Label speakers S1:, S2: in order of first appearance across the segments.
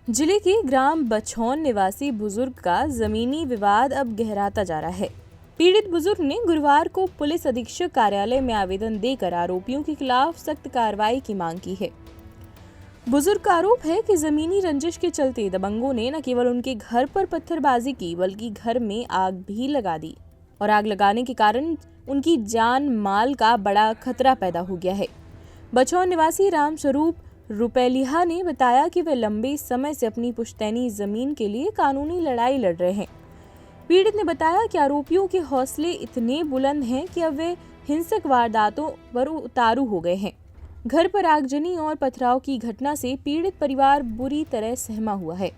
S1: जिले के ग्राम बछौन निवासी बुजुर्ग का जमीनी विवाद अब गहराता जा रहा है। पीड़ित बुजुर्ग ने गुरुवार को पुलिस अधीक्षक कार्यालय में आवेदन देकर आरोपियों के खिलाफ सख्त कार्रवाई की मांग की है। बुजुर्ग का आरोप है कि जमीनी रंजिश के चलते दबंगों ने न केवल उनके घर पर पत्थरबाजी की बल्कि घर में आग भी लगा दी और आग लगाने के कारण उनकी जान माल का बड़ा खतरा पैदा हो गया है। बछौन निवासी रामस्वरूप रुपेलिया ने बताया कि वे लंबे समय से अपनी पुश्तैनी जमीन के लिए कानूनी लड़ाई लड़ रहे हैं। पीड़ित ने बताया कि आरोपियों के हौसले इतने बुलंद हैं कि अब वे हिंसक वारदातों पर उतारू हो गए हैं। घर पर आगजनी और पथराव की घटना से पीड़ित परिवार बुरी तरह सहमा हुआ है।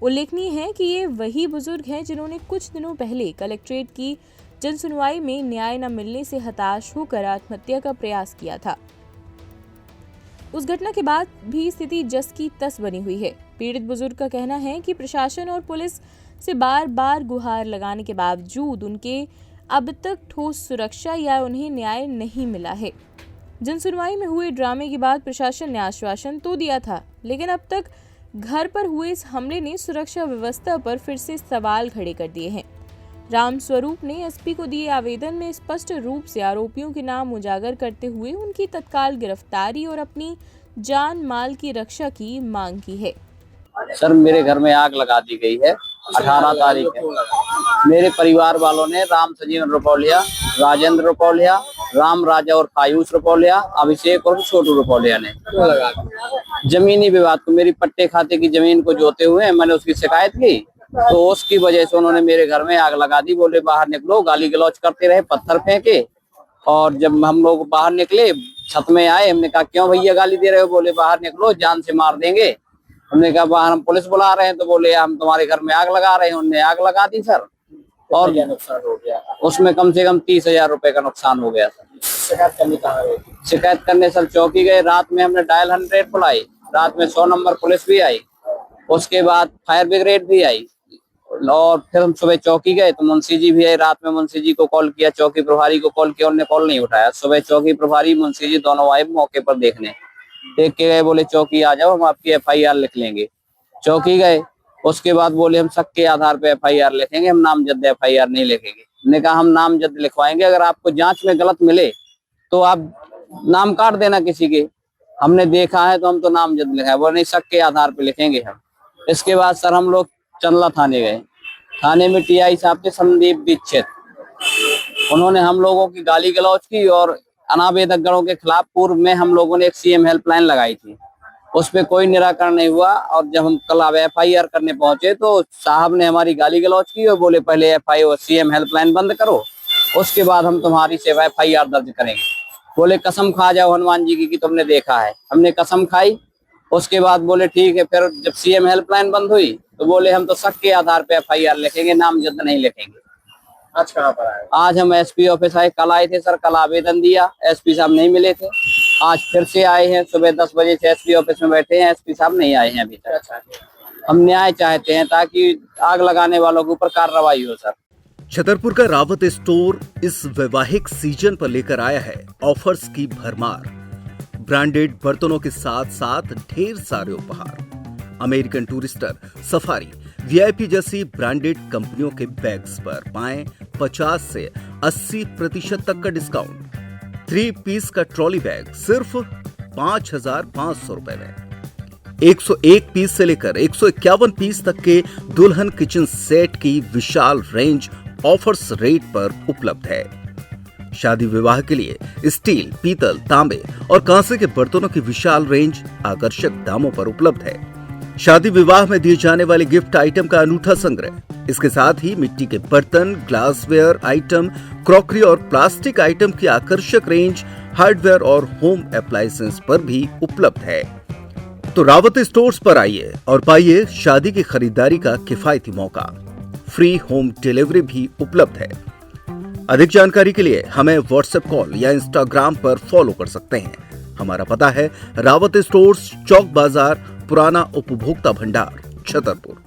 S1: उल्लेखनीय है कि ये वही बुजुर्ग हैं जिन्होंने कुछ दिनों पहले कलेक्ट्रेट की जनसुनवाई में न्याय न मिलने से हताश होकर आत्महत्या का प्रयास किया था। उस घटना के बाद भी स्थिति जस की तस बनी हुई है। पीड़ित बुजुर्ग का कहना है कि प्रशासन और पुलिस से बार बार गुहार लगाने के बावजूद उनके अब तक ठोस सुरक्षा या उन्हें न्याय नहीं मिला है। जनसुनवाई में हुए ड्रामे के बाद प्रशासन ने आश्वासन तो दिया था, लेकिन अब तक घर पर हुए इस हमले ने सुरक्षा व्यवस्था पर फिर से सवाल खड़े कर दिए हैं। रामस्वरूप ने एसपी को दिए आवेदन में स्पष्ट रूप से आरोपियों के नाम उजागर करते हुए उनकी तत्काल गिरफ्तारी और अपनी जान माल की रक्षा की मांग की है।
S2: सर, मेरे घर में आग लगा दी गई है 18 तारीख है। मेरे परिवार वालों ने राम सजीवन रुपौलिया, राजेंद्र रुपौलिया, राम राजा और आयुष रुपौलिया, अभिषेक और छोटू रुपौलिया ने जमीनी विवाद को, मेरी पट्टे खाते की जमीन को जोते हुए मैंने उसकी शिकायत की, तो उसकी वजह से उन्होंने मेरे घर में आग लगा दी। बोले बाहर निकलो, गाली गलौज करते रहे, पत्थर फेंके। और जब हम लोग बाहर निकले, छत में आए, हमने कहा क्यों भैया गाली दे रहे हो? बोले बाहर निकलो, जान से मार देंगे। हमने कहा बाहर हम पुलिस बुला रहे हैं, तो बोले हम तुम्हारे घर में आग लगा रहे हैं। उन्होंने आग लगा दी सर, और नुकसान हो गया उसमें कम से कम 30,000 रुपए का नुकसान हो गया सर। शिकायत करने सर चौकी गए। रात में हमने डायल 100 बुलाई, रात में 100 नंबर पुलिस भी आई, उसके बाद फायर ब्रिगेड भी आई, और फिर हम सुबह चौकी गए तो मुंशी जी भी आए। रात में मुंशी जी को कॉल किया, चौकी प्रभारी को कॉल किया, उन्होंने कॉल नहीं उठाया। सुबह चौकी प्रभारी मुंशी जी दोनों आए मौके पर देखने, देख के गए, बोले चौकी आ जाओ, हम आपकी FIR लिख लेंगे। चौकी गए, उसके बाद बोले हम शक के आधार पे FIR लिखेंगे, हम नामजद FIR नहीं लिखेंगे। हमने कहा हम नामजद लिखवाएंगे, अगर आपको जांच में गलत मिले तो आप नाम काट देना किसी के, हमने देखा है तो हम तो नामजद लिखा है। वो नहीं, शक के आधार पे लिखेंगे हम। इसके बाद सर हम लोग चंदला थाने गए। थाने में TI साहब थे संदीप दीक्षित, उन्होंने हम लोगों की गाली गलौज की और अनावेदक गणों के खिलाफ पूर्व में हम लोगों ने एक CM हेल्पलाइन लगाई थी, उस पर कोई निराकरण नहीं हुआ। और जब हम कल FIR करने पहुंचे तो साहब ने हमारी गाली गलौज की और बोले पहले FIR CM हेल्पलाइन बंद करो, उसके बाद हम तुम्हारी सेवा FIR दर्ज करेंगे। बोले कसम खा जाओ हनुमान जी की कि तुमने देखा है। हमने कसम खाई। उसके बाद बोले ठीक है। फिर जब CM हेल्पलाइन बंद हुई तो बोले हम तो शक के आधार पे FIR लिखेंगे, नामजद नहीं लिखेंगे।
S3: आज कहाँ पर आए?
S2: आज हम SP ऑफिस आए, कल आए थे सर, कल आवेदन दिया, SP साहब नहीं मिले थे। आज फिर से आए हैं, सुबह 10 बजे से SP ऑफिस में बैठे हैं, SP साहब नहीं आए हैं अभी तक। हम न्याय चाहते हैं ताकि आग लगाने वालों के ऊपर कार्रवाई हो सर।
S4: छतरपुर का रावत स्टोर इस वैवाहिक सीजन पर लेकर आया है ऑफर्स की भरमार। ब्रांडेड बर्तनों के साथ साथ ढेर सारे उपहार। अमेरिकन टूरिस्टर, सफारी, VIP जैसी ब्रांडेड कंपनियों के बैग्स पर पाएं 50 से 80% तक का डिस्काउंट। 3 पीस का ट्रॉली बैग सिर्फ 5,500 रुपए में। 101 पीस से लेकर 151 पीस तक के दुल्हन किचन सेट की विशाल रेंज ऑफर्स रेट पर उपलब्ध है। शादी विवाह के लिए स्टील, पीतल, तांबे और कांसे के बर्तनों की विशाल रेंज आकर्षक दामों पर उपलब्ध है। शादी विवाह में दिए जाने वाले गिफ्ट आइटम का अनूठा संग्रह। इसके साथ ही मिट्टी के बर्तन, ग्लासवेयर आइटम, क्रॉकरी और प्लास्टिक आइटम की आकर्षक रेंज हार्डवेयर और होम अप्लायंसेस पर भी उपलब्ध है। तो रावत स्टोर्स पर आइए और पाइए शादी की खरीदारी का किफायती मौका। फ्री होम डिलीवरी भी उपलब्ध है। अधिक जानकारी के लिए हमें व्हाट्सएप कॉल या इंस्टाग्राम पर फॉलो कर सकते हैं। हमारा पता है रावत स्टोर्स, चौक बाजार, पुराना उपभोक्ता भंडार, छतरपुर।